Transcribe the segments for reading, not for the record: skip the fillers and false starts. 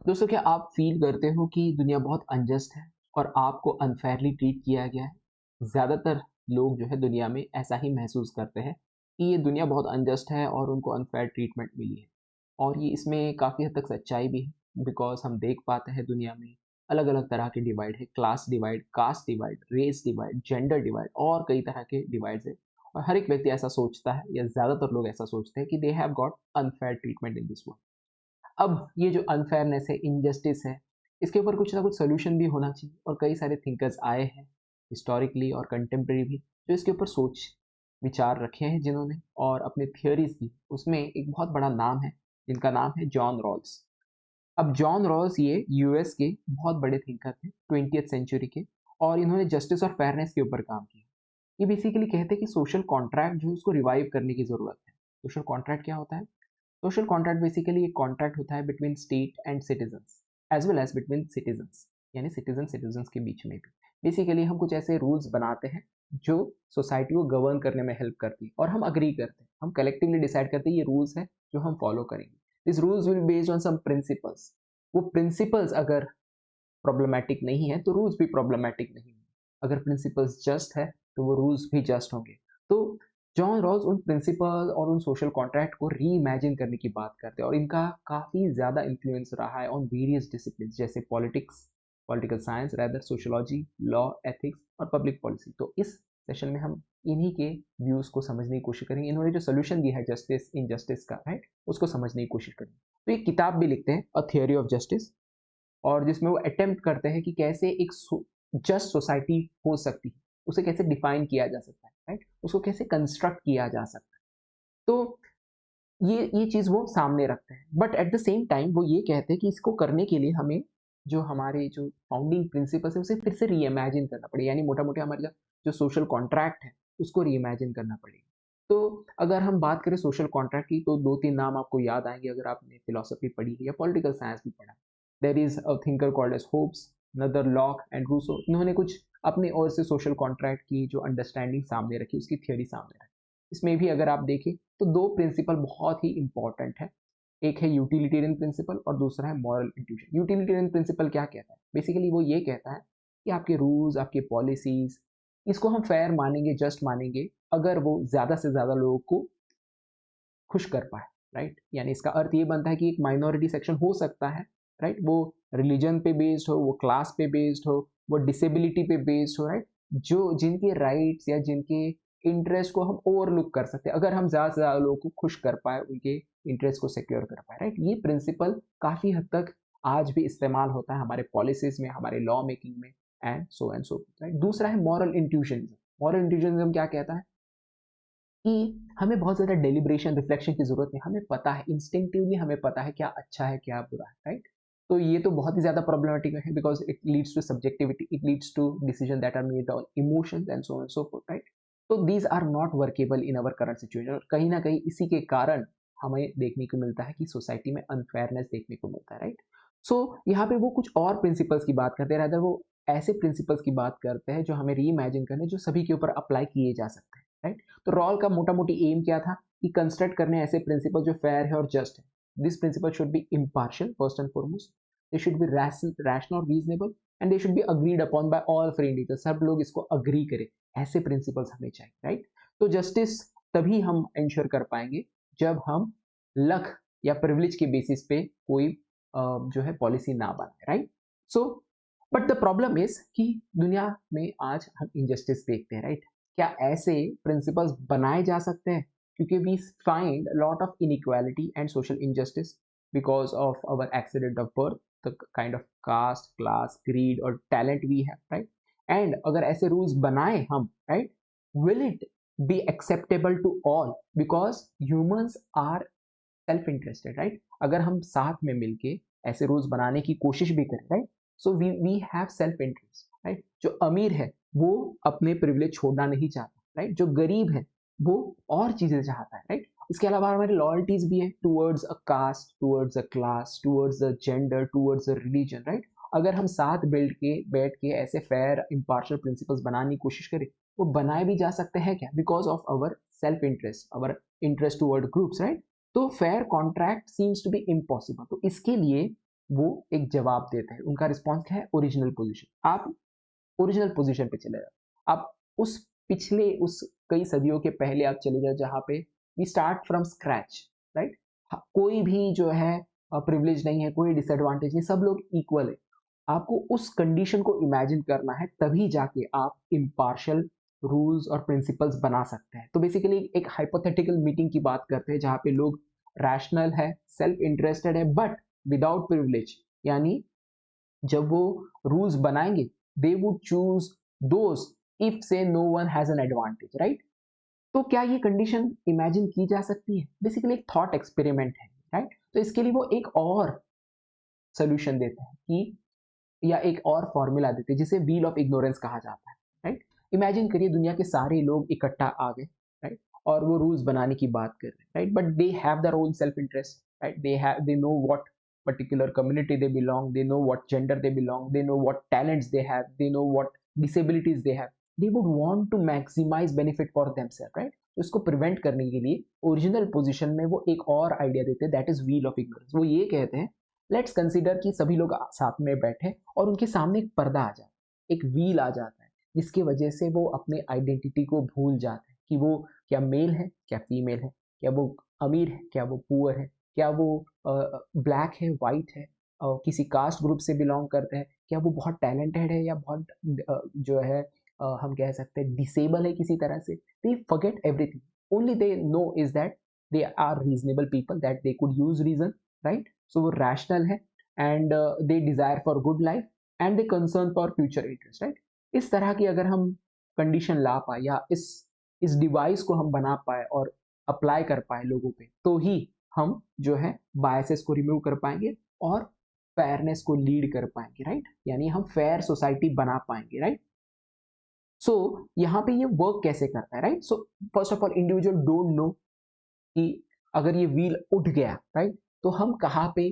दोस्तों, क्या आप फ़ील करते हो कि दुनिया बहुत अनजस्ट है और आपको अनफ़ेयरली ट्रीट किया गया है? ज़्यादातर लोग जो है दुनिया में ऐसा ही महसूस करते हैं कि ये दुनिया बहुत अनजस्ट है और उनको अनफ़ेयर ट्रीटमेंट मिली है। और ये इसमें काफ़ी हद तक सच्चाई भी है बिकॉज़ हम देख पाते हैं दुनिया में अलग-अलग तरह के डिवाइड है, class divide, caste divide, race divide, gender divide और कई तरह के डिवाइड्स हैं। और हर एक व्यक्ति ऐसा सोचता है या ज़्यादातर लोग ऐसा सोचते हैं कि they have got unfair treatment in this world. अब ये जो अनफेयरनेस है, इनजस्टिस है, इसके ऊपर कुछ ना कुछ सॉल्यूशन भी होना चाहिए और कई सारे थिंकर्स आए हैं, हिस्टोरिकली और कंटेम्प्रेरी भी, जो इसके ऊपर सोच विचार रखे हैं जिन्होंने और अपने थियरीज़ दी। उसमें एक बहुत बड़ा नाम है, जिनका नाम है जॉन रॉल्स। अब जॉन रॉल्स ये यूएस के बहुत बड़े थिंकर थे, 20th सेंचुरी के, और इन्होंने जस्टिस और फेयरनेस के ऊपर काम किया। ये बेसिकली कहते हैं कि सोशल कॉन्ट्रैक्ट जो है उसको रिवाइव करने की ज़रूरत है। सोशल कॉन्ट्रैक्ट क्या होता है? सोशल कॉन्ट्रैक्ट बेसिकली एक कॉन्ट्रैक्ट होता है between state and citizens as well as between citizens, यानी सिटीजन सिटीजन्स के बीच में भी। बेसिकली हम कुछ ऐसे रूल्स बनाते हैं जो सोसाइटी को गवर्न करने में हेल्प करती है और हम अग्री करते हैं, हम कलेक्टिवली डिसाइड करते हैं ये रूल्स है जो हम फॉलो करेंगे। This rules will based on some principles. वो प्रिंसिपल्स अगर प्रॉब्लमैटिक नहीं है तो रूल्स भी प्रॉब्लमैटिक नहीं है। अगर प्रिंसिपल्स जस्ट है तो वो रूल्स भी जस्ट होंगे। तो जॉन रॉल्स उन प्रिंसिपल और उन सोशल कॉन्ट्रैक्ट को रीइमेजिन करने की बात करते हैं और इनका काफ़ी ज़्यादा इन्फ्लुएंस रहा है ऑन वेरियस डिसिप्लिन जैसे politics, political science, rather sociology, law, ethics और पब्लिक पॉलिसी। तो इस सेशन में हम इन्हीं के व्यूज़ को समझने की कोशिश करेंगे। इन्होंने जो सोल्यूशन दिया है जस्टिस इनजस्टिस का, राइट, उसको समझने की कोशिश करेंगे। तो एक किताब भी लिखते हैं, अ थियोरी ऑफ जस्टिस, और जिसमें वो अटेम्प्ट करते हैं कि कैसे एक जस्ट सोसाइटी हो सकती है, उसे कैसे डिफाइन किया जा सकता है, राइट, उसको कैसे कंस्ट्रक्ट किया जा सकता है। तो ये चीज़ वो सामने रखते हैं, but at the same time वो ये कहते हैं कि इसको करने के लिए हमें जो हमारे जो फाउंडिंग प्रिंसिपल्स है उसे फिर से रीइमेजिन करना पड़ेगा, यानी मोटा मोटा हमारे जो सोशल कॉन्ट्रैक्ट है उसको रीइमेजिन करना पड़ेगा। तो अगर हम बात करें सोशल कॉन्ट्रैक्ट की तो दो तीन नाम आपको याद आएंगे अगर आपने फिलोसफी पढ़ी है या पॉलिटिकल साइंस भी पढ़ा। There is a thinker called as Hobbes, another Locke and Rousseau. इन्होंने कुछ अपनी ओर से सोशल कॉन्ट्रैक्ट की जो अंडरस्टैंडिंग सामने रखी, उसकी थ्योरी सामने रखी। इसमें भी अगर आप देखें तो दो प्रिंसिपल बहुत ही इंपॉर्टेंट है। एक है यूटिलिटेरियन प्रिंसिपल और दूसरा है मॉरल इंट्यूशन। यूटिलिटेरियन प्रिंसिपल क्या कहता है? बेसिकली वो ये कहता है कि आपके रूल्स, आपके पॉलिसीज, इसको हम फेयर मानेंगे, जस्ट मानेंगे अगर वो ज़्यादा से ज़्यादा लोगों को खुश कर पाए, राइट? यानी इसका अर्थ ये बनता है कि एक माइनॉरिटी सेक्शन हो सकता है, राइट? वो रिलीजन पे बेस्ड हो, वो क्लास पे बेस्ड हो, वो डिसेबिलिटी पे बेस्ड हो, राइट? जो जिनके राइट्स या जिनके इंटरेस्ट को हम ओवरलुक कर सकते हैं, अगर हम ज़्यादा से ज़्यादा लोगों को खुश कर पाए, उनके इंटरेस्ट को सिक्योर कर पाए, राइट? ये प्रिंसिपल काफ़ी हद तक आज भी इस्तेमाल होता है हमारे पॉलिसीज़ में, हमारे लॉ मेकिंग में एंड सो, राइट? दूसरा है मॉरल इंट्यूशनिज़्म। मॉरल इंट्यूशनिज़्म क्या कहता है? कि हमें बहुत ज़्यादा डेलिब्रेशन, रिफ्लेक्शन की ज़रूरत नहीं, हमें पता है, इंस्टिंक्टिवली हमें पता है क्या अच्छा है, क्या बुरा है, राइट? तो ये तो बहुत ही ज़्यादा प्रॉब्लमैटिक है because it leads to subjectivity, it leads to decision that are made on emotions and so forth, right? तो these are not workable in our current situation और कहीं न कहीं इसी के कारण हमें देखने को मिलता है कि सोसाइटी में अनफेयरनेस देखने को मिलता है, राइट? सो यहाँ पे वो कुछ और प्रिंसिपल्स की बात करते हैं, रादर वो ऐसे प्रिंसिपल्स की बात करते हैं जो हमें रीइमेजिन करने, जो सभी के ऊपर अप्लाई किए जा सकते हैं, राइट? तो रॉल का मोटा-मोटी एम क्या था कि कंस्ट्रक्ट करने ऐसे प्रिंसिपल जो फेयर है और जस्ट है। This principle should be impartial first and foremost, they should be rational और reasonable and they should be agreed upon by all free individual. सब लोग इसको अग्री करें, ऐसे प्रिंसिपल्स हमें चाहिए, राइट? तो जस्टिस तभी हम इंश्योर कर पाएंगे जब हम लक या प्रिविलेज के बेसिस पे कोई जो है पॉलिसी ना बनाए, right? So but the problem is कि दुनिया में आज हम इंजस्टिस देखते हैं, राइट? क्या ऐसे प्रिंसिपल्स बनाए जा सकते हैं? क्योंकि we find lot of inequality and social injustice because of our accident of birth, the kind of caste, class, greed और talent we have, right? And अगर ऐसे रूल्स बनाए हम, right, will it be acceptable to all? Because humans are self interested, right? अगर हम साथ में मिलके ऐसे रूल्स बनाने की कोशिश भी करें, right, so we have self interest, right? जो अमीर है वो अपने प्रिविलेज छोड़ना नहीं चाहता, राइट? जो गरीब है वो और चीजें चाहता है, राइट? इसके अलावा हमारी लॉयल्टीज भी है towards a caste, towards a class, towards a gender, towards a religion, right? अगर हम साथ बैठ के ऐसे फेयर इम्पार्शियल प्रिंसिपल्स बनाने की कोशिश करें, वो बनाए भी जा सकते हैं क्या? Because of our self interest, our interest toward groups, right? तो fair contract seems to be impossible. तो इसके लिए वो एक जवाब देते हैं। उनका रिस्पॉन्स क्या है? Original position. आप ओरिजिनल पोजीशन पे चले जाओ। आप उस पिछले उस कई सदियों के पहले आप चले जाओ जहाँ पे we start from scratch, right? कोई भी जो है प्रिविलेज नहीं है, कोई डिसएडवांटेज नहीं, सब लोग इक्वल है। आपको उस कंडीशन को इमेजिन करना है, तभी जाके आप इम्पार्शियल रूल्स और प्रिंसिपल्स बना सकते हैं। तो बेसिकली एक हाइपोथेटिकल मीटिंग की बात करते हैं जहाँ पे लोग रैशनल है, सेल्फ इंटरेस्टेड है, बट विदाउट प्रिविलेज। यानी जब वो रूल्स बनाएंगे, they would choose those if say no one has an advantage, right? तो क्या ये कंडीशन इमेजिन की जा सकती है? बेसिकली एक थॉट एक्सपेरिमेंट है, राइट? तो इसके लिए वो एक और सोल्यूशन देते हैं कि या एक और फॉर्मूला देते हैं जिसे व्हील ऑफ इग्नोरेंस कहा जाता है, राइट? इमेजिन करिए दुनिया के सारे लोग इकट्ठा आ गए, राइट? और वो रूल्स बनाने की बात कर रहे हैं, right? But they have their own self interest, right? They know what particular community they belong, they know what gender they belong, they know what talents they have, they know what disabilities they have. They would want to maximize benefit for themselves, right? तो इसको prevent करने के लिए original position में वो एक और idea देते हैं, that is wheel of ignorance. वो ये कहते हैं, लेट्स कंसीडर कि सभी लोग साथ में बैठे और उनके सामने एक पर्दा आ जाता है, एक व्हील आ जाता है, जिसकी वजह से वो अपने आइडेंटिटी को भूल जाते हैं कि वो क्या मेल है, क्या फीमेल है, क्या वो अमीर है, क्या वो पुअर है, क्या वो ब्लैक है, वाइट है, किसी कास्ट ग्रुप से बिलोंग करते हैं, क्या वो बहुत टैलेंटेड है या बहुत जो है हम कह सकते हैं डिसेबल है किसी तरह से। They forget everything, only they know is that they are reasonable people, that they could use reason, right? So वो रैशनल है and they desire for good life and they concern for future interest, right? इस तरह की अगर हम condition ला पाए या इस डिवाइस को हम बना पाए और अप्लाई कर पाए लोगों पे, तो ही हम जो है बायसेस को रिमूव कर पाएंगे और फेयरनेस को लीड कर पाएंगे, राइट? यानी हम फेयर सोसाइटी बना पाएंगे, राइट? सो यहाँ पे ये वर्क कैसे करता है, right? So first of all individual don't know कि अगर ये व्हील उठ गया, राइट, तो हम कहाँ पे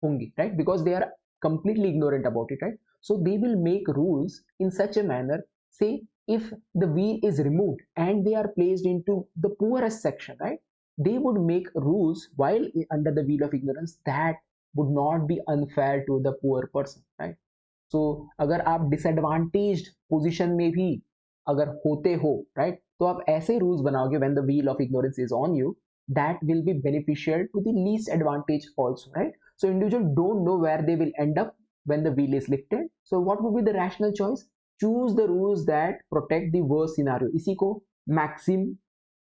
होंगे, right? Because they are completely ignorant about it, right? So they will make rules in such a manner, say if the wheel is removed and they are placed into the poorest section, right, they would make rules while under the wheel of ignorance that would not be unfair to the poor person, right? So अगर आप disadvantaged position में भी अगर होते हो, right, तो आप ऐसे rules बनाओगे when the wheel of ignorance is on you, that will be beneficial to the least advantage also, right? So individual don't know where they will end up when the wheel is lifted. So what would be the rational choice? Choose the rules that protect the worst scenario. इसी को maxim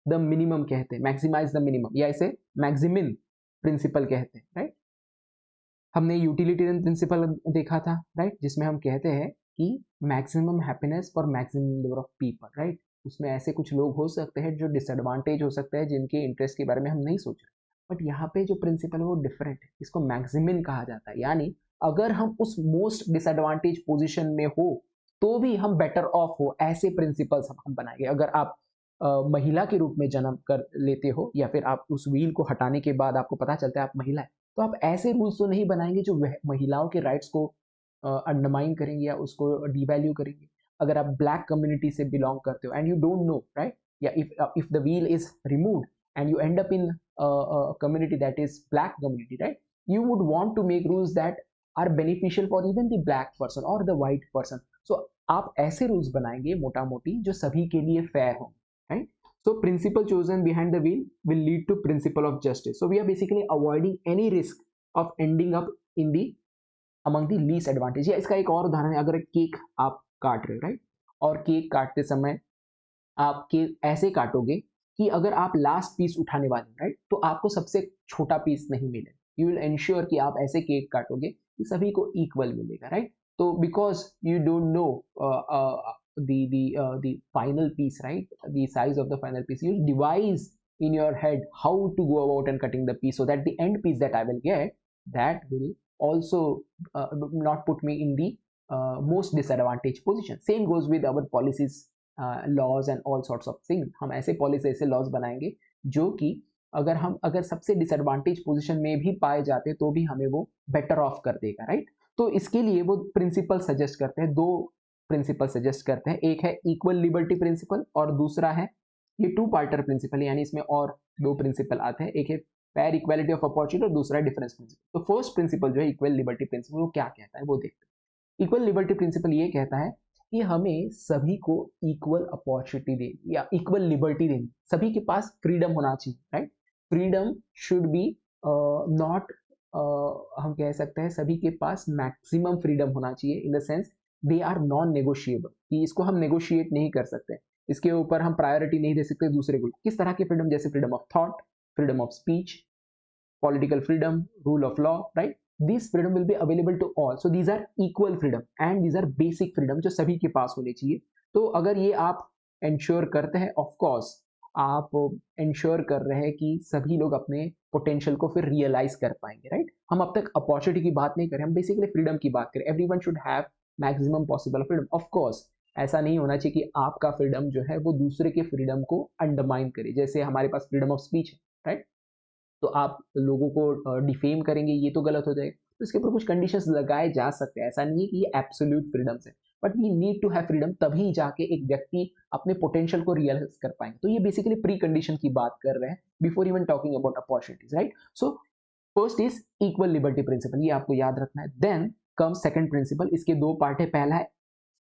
the minimum कहते हैं, maximize the minimum, या इसे maximin principle कहते हैं, right? हमने utilitarian principal देखा था, राइट? जिसमें हम कहते हैं कि maximum happiness for maximum number of people, right? उसमें ऐसे कुछ लोग हो सकते हैं जो डिसएडवांटेज हो सकते हैं, जिनके इंटरेस्ट के बारे में हम नहीं सोच रहे, बट यहाँ पे जो प्रिंसिपल है वो डिफरेंट है, इसको मैक्सिमिन कहा जाता है। यानी अगर हम उस मोस्ट डिसएडवांटेज पोजिशन में हो तो भी हम बेटर ऑफ हो, ऐसे प्रिंसिपल्स हम बनाएंगे। अगर आप महिला के रूप में जन्म कर लेते हो या फिर आप उस व्हील को हटाने के बाद आपको पता चलता है आप महिला है, तो आप ऐसे रूल्स तो नहीं बनाएंगे जो महिलाओं के राइट्स को अंडरमाइन करेंगे या उसको डिवैल्यू करेंगे। अगर आप ब्लैक कम्युनिटी से बिलोंग करते हो and you don't know, right, या if the wheel is removed and you end up in a community that is black community, right, you would want to make rules that are beneficial for even the black person or the white person. So आप ऐसे rules बनाएंगे मोटा मोटी जो सभी के लिए fair हो, right? So principle chosen behind the wheel will lead to principle of justice. So we are basically avoiding any risk of ending up in the among the least advantage. या इसका एक और उदाहरण है, अगर केक आप काट रहे हो, राइट, और केक काटते समय आप केक ऐसे काटोगे कि अगर आप लास्ट पीस उठाने वाले, राइट, तो आपको सबसे छोटा पीस नहीं मिलेगा। यू विल एंश्योर कि आप ऐसे केक काटोगे कि सभी को इक्वल मिलेगा, राइट? तो because you don't no the final piece, right, the size of the final piece, you devise in your head how to go about and cutting the piece so that the end piece that I will get, that will also not put me in the most disadvantaged position. Same goes with our policies, laws and all sorts of thing. हम ऐसे policy, ऐसे laws बनाएंगे जो कि अगर सबसे disadvantage position में भी पाए जाते तो भी हमें वो बेटर ऑफ कर देगा, राइट? तो इसके लिए वो प्रिंसिपल सजेस्ट करते हैं, दो प्रिंसिपल सजेस्ट करते हैं। एक है इक्वल लिबर्टी प्रिंसिपल और दूसरा है ये टू पार्टर प्रिंसिपल, यानी इसमें और दो प्रिंसिपल आते हैं। एक है फेयर इक्वालिटी ऑफ अपॉर्चुनिटी और दूसरा डिफरेंस प्रिंसिपल। तो फर्स्ट प्रिंसिपल जो है इक्वल लिबर्टी प्रिंसिपल, वो क्या कहता है वो देखते हैं। इक्वल लिबर्टी प्रिंसिपल ये कहता है कि हमें सभी को इक्वल अपॉर्चुनिटी देनी या इक्वल लिबर्टी देनी, सभी के पास फ्रीडम होना चाहिए, right. Freedom should be not, हम कह सकते हैं सभी के पास मैक्सिमम फ्रीडम होना चाहिए, in the sense they are non negotiable, कि इसको हम नेगोशिएट नहीं कर सकते, इसके ऊपर हम प्रायोरिटी नहीं दे सकते दूसरे को। किस तरह की फ्रीडम, जैसे freedom of thought, freedom of speech, political freedom, rule of law, right? These freedom will be available to all. So these are equal freedom and these are basic freedom जो सभी के पास होने चाहिए। तो अगर ये आप ensure करते हैं, of course आप ensure कर रहे हैं कि सभी लोग अपने potential को फिर realize कर पाएंगे, right? हम अब तक opportunity की बात नहीं करें, हम basically freedom की बात करें। Everyone should have maximum possible freedom. Of course ऐसा नहीं होना चाहिए कि आपका फ्रीडम जो है वो दूसरे के फ्रीडम को अंडरमाइन करे। जैसे हमारे पास फ्रीडम ऑफ स्पीच है, राइट, तो आप लोगों को डिफेम करेंगे, ये तो गलत हो जाएगा। तो इसके ऊपर कुछ कंडीशंस लगाए जा सकते हैं, ऐसा नहीं है कि ये एब्सोल्यूट फ्रीडम्स है, but we need to have freedom, तभी जाके एक व्यक्ति अपने पोटेंशियल को रियलाइज कर पाएंगे। तो ये बेसिकली प्री कंडीशन की बात कर रहे हैं before even talking about opportunities, right. So first is equal liberty principle, ये आपको याद रखना है। देन कम सेकंड प्रिंसिपल, इसके दो पार्ट है। पहला है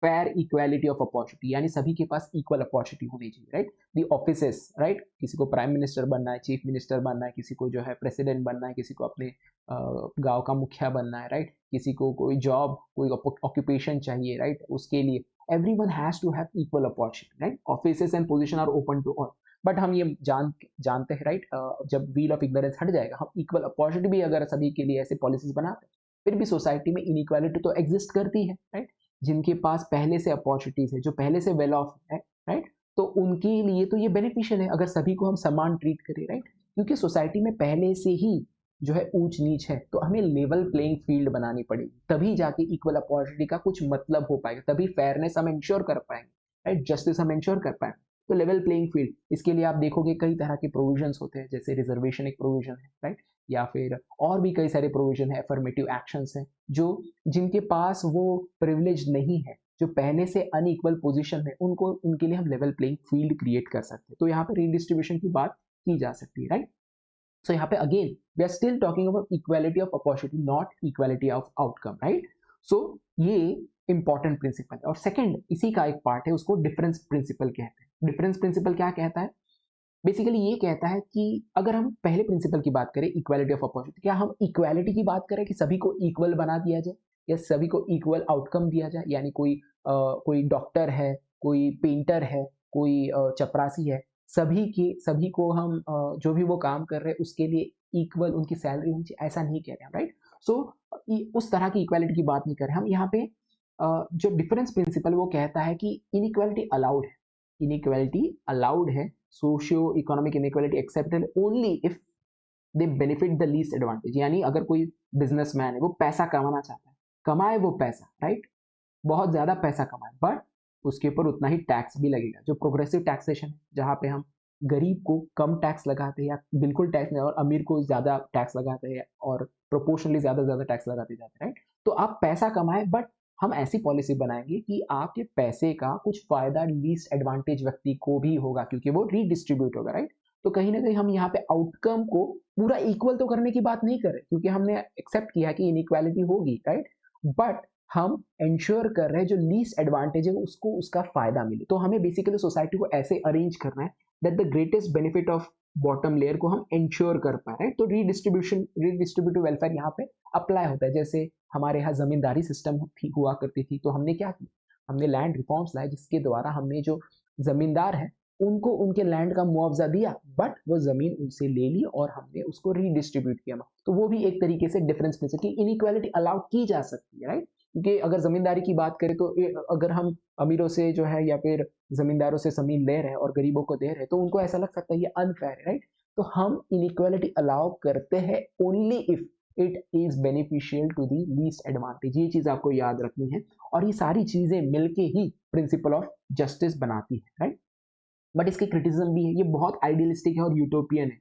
फेयर इक्वालिटी ऑफ अपॉर्चुनिटी, यानी सभी के पास इक्वल अपॉर्चुनिटी होनी चाहिए, राइट। दी ऑफिसेस, राइट, किसी को प्राइम मिनिस्टर बनना है, चीफ मिनिस्टर बनना है, किसी को जो है प्रेसिडेंट बनना है, किसी को अपने गांव का मुखिया बनना है, राइट, किसी को कोई जॉब, कोई ऑक्यूपेशन चाहिए, राइट, उसके लिए everyone has to have equal opportunity, right. Offices and position are open to all, but हम ये जानते हैं, राइट, जब व्हील ऑफ इग्नोरेंस हट जाएगा, हम इक्वल अपॉर्चुनिटी भी अगर सभी के लिए ऐसे पॉलिसीज बनाते हैं, फिर भी सोसाइटी में इनइक्वालिटी तो एग्जिस्ट करती है, राइट। जिनके पास पहले से अपॉर्चुनिटीज है, जो पहले से वेल ऑफ है, राइट, तो उनके लिए तो ये बेनिफिशियल है अगर सभी को हम समान ट्रीट करें, राइट, क्योंकि सोसाइटी में पहले से ही जो है ऊंच नीच है, तो हमें लेवल प्लेइंग फील्ड बनानी पड़ेगी, तभी जाके इक्वल अपॉर्चुनिटी का कुछ मतलब हो पाएगा, तभी फेयरनेस हम इंश्योर कर पाएंगे, राइट, जस्टिस हम इंश्योर कर पाएंगे। तो लेवल प्लेइंग फील्ड, इसके लिए आप देखोगे कई तरह के प्रोविजंस होते हैं, जैसे रिजर्वेशन एक प्रोविजन है, राइट, या फिर और भी कई सारे प्रोविजन है, अफर्मेटिव एक्शंस है, जो जिनके पास वो प्रिविलेज नहीं है, जो पहले से अनइक्वल पोजीशन है, उनको, उनके लिए हम लेवल प्लेइंग फील्ड क्रिएट कर सकते हैं। तो यहाँ पे रीडिस्ट्रीब्यूशन की बात की जा सकती है, राइट। सो यहाँ पे again we are still talking about equality of opportunity, not equality of outcome, right. So ये इंपॉर्टेंट प्रिंसिपल है। और सेकंड, इसी का एक पार्ट है, उसको डिफरेंस प्रिंसिपल कहते हैं। डिफरेंस प्रिंसिपल क्या कहता है? बेसिकली ये कहता है कि अगर हम पहले प्रिंसिपल की बात करें, इक्वालिटी ऑफ अपॉर्चुनिटी, क्या हम इक्वालिटी की बात करें कि सभी को इक्वल बना दिया जाए या सभी को इक्वल आउटकम दिया जाए, यानी कोई डॉक्टर है, कोई पेंटर है, कोई चपरासी है, सभी को हम जो भी वो काम कर रहे हैं उसके लिए इक्वल उनकी सैलरी होनी चाहिए, ऐसा नहीं कह रहे हैं, राइट। सो उस तरह की इक्वालिटी की बात नहीं कर रहे हम यहाँ पे। जो डिफरेंस प्रिंसिपल वो कहता है कि इनइक्वालिटी अलाउड है, इनइक्वालिटी अलाउड है, socio economic inequality accepted only if they benefit the least advantage. यानी अगर कोई बिजनेसमैन है, वो पैसा कमाना चाहता है, कमाए वो पैसा, राइट, बहुत ज्यादा पैसा कमाए, बट उसके ऊपर उतना ही टैक्स भी लगेगा, जो प्रोग्रेसिव टैक्सेशन है, जहाँ पे हम गरीब को कम टैक्स लगाते हैं या बिल्कुल टैक्स नहीं, और अमीर को ज्यादा टैक्स लगाते हैं और प्रोपोर्शनली ज्यादा टैक्स लगाते जाते हैं, राइट। तो आप पैसा कमाए, बट हम ऐसी पॉलिसी बनाएंगे कि आपके पैसे का कुछ फायदा लीस्ट एडवांटेज व्यक्ति को भी होगा, क्योंकि वो रीडिस्ट्रीब्यूट होगा, राइट। तो कहीं ना कहीं हम यहाँ पे आउटकम को पूरा इक्वल तो करने की बात नहीं कर रहे, क्योंकि हमने एक्सेप्ट किया कि इनइक्वालिटी होगी, राइट, बट हम इंश्योर कर रहे हैं जो लीस्ट एडवांटेज है उसको उसका फायदा मिले। तो हमें बेसिकली सोसाइटी को ऐसे अरेंज करना है that the greatest benefit of bottom layer को हम इंश्योर कर पाए, राइट। तो रीडिस्ट्रीब्यूटिव वेलफेयर यहाँ पे अप्लाई होता है। जैसे हमारे यहाँ जमींदारी सिस्टम हुआ करती थी, तो हमने क्या किया, हमने लैंड रिफॉर्म्स लाए, जिसके द्वारा हमने जो जमींदार है उनको उनके लैंड का मुआवजा दिया, बट वो जमीन उनसे ले ली और हमने उसको रीडिस्ट्रीब्यूट किया। तो वो भी एक तरीके से डिफरेंस में से कि इनइक्वालिटी अलाउ की जा सकती है, राइट। क्योंकि अगर जमींदारी की बात करें तो अगर हम अमीरों से जो है या फिर जमींदारों से जमीन ले रहे हैं और गरीबों को दे रहे हैं, तो उनको ऐसा लग सकता है ये अनफेयर है, राइट। तो हम इनइक्वालिटी अलाउ करते हैं only if it is beneficial to the least advantage. ये चीज आपको याद रखनी है, और ये सारी चीजें मिलके ही प्रिंसिपल ऑफ जस्टिस बनाती है, राइट। बट इसके क्रिटिसिज्म भी है, ये बहुत आइडियलिस्टिक है और यूटोपियन है,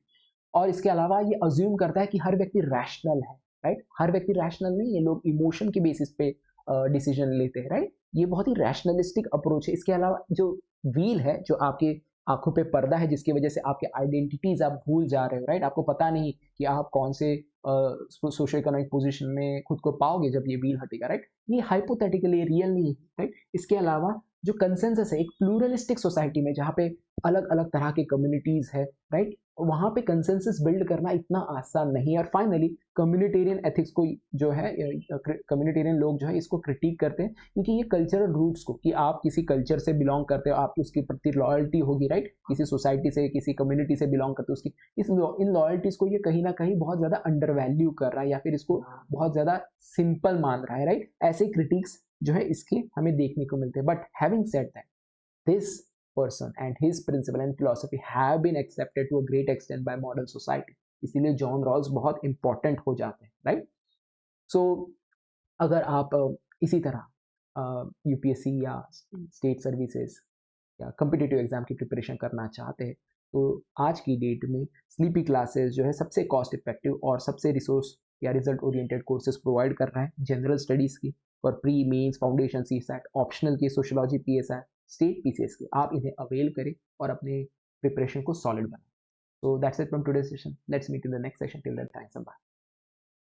और इसके अलावा ये अज्यूम करता है कि हर व्यक्ति रैशनल है, राइट। हर व्यक्ति रैशनल नहीं, ये लोग इमोशन के बेसिस पे डिसीजन लेते हैं, राइट। ये बहुत ही रैशनलिस्टिक अप्रोच है। इसके अलावा जो व्हील है, जो आपके आँखों पे पर्दा है जिसकी वजह से आपके आइडेंटिटीज़ आप भूल जा रहे हो, राइट? आपको पता नहीं कि आप कौन से सोशो इकोनॉमिक पोज़ीशन में खुद को पाओगे जब ये व्हील हटेगा, राइट? ये हाइपोथेटिकली रियल नहीं है, राइट? इसके अलावा जो कंसेंसस है एक प्लूरलिस्टिक सोसाइटी में जहाँ पे अलग-अलग तरह के कम्युनिटीज़ है, राइट? वहाँ पे कंसेंसस बिल्ड करना इतना आसान नहीं है और फाइनली कम्युनिटेरियन एथिक्स को जो है कम्युनिटेरियन लोग जो है इसको क्रिटिक करते हैं क्योंकि ये कल्चरल रूट्स को कि आप किसी कल्चर से बिलोंग करते हो आपकी उसके प्रति लॉयल्टी होगी, राइट? किसी सोसाइटी से किसी कम्युनिटी से बिलोंग करते हो उसकी इन लॉयल्टीज को ये कहीं ना कहीं बहुत ज़्यादा अंडर वैल्यू कर रहा है या फिर इसको बहुत ज़्यादा सिंपल मान रहा है, राइट? ऐसे क्रिटिक्स जो है इसके हमें देखने को मिलते हैं but having said that this person and his principle and philosophy have been accepted to a great extent by modern society. इसीलिए जॉन रॉल्स बहुत इंपॉर्टेंट हो जाते हैं, राइट? सो अगर आप इसी तरह यूपीएससी या स्टेट सर्विसेज या कम्पिटिटिव एग्जाम की प्रिपरेशन करना चाहते हैं तो आज की डेट में स्लीपी क्लासेस जो है सबसे कॉस्ट इफेक्टिव और सबसे रिसोर्स या रिजल्ट ओरिएंटेड कोर्सेज प्रोवाइड कर रहा है जनरल स्टडीज़ की और pre mains foundation C SAT optional की सोशोलॉजी पीएसआई स्टेट पीसीएस की आप इन्हें अवेल करें और अपने प्रिपरेशन को सॉलिड बनाएं. So that's it from today's session. Let's meet in the next session. Till then, thanks a lot.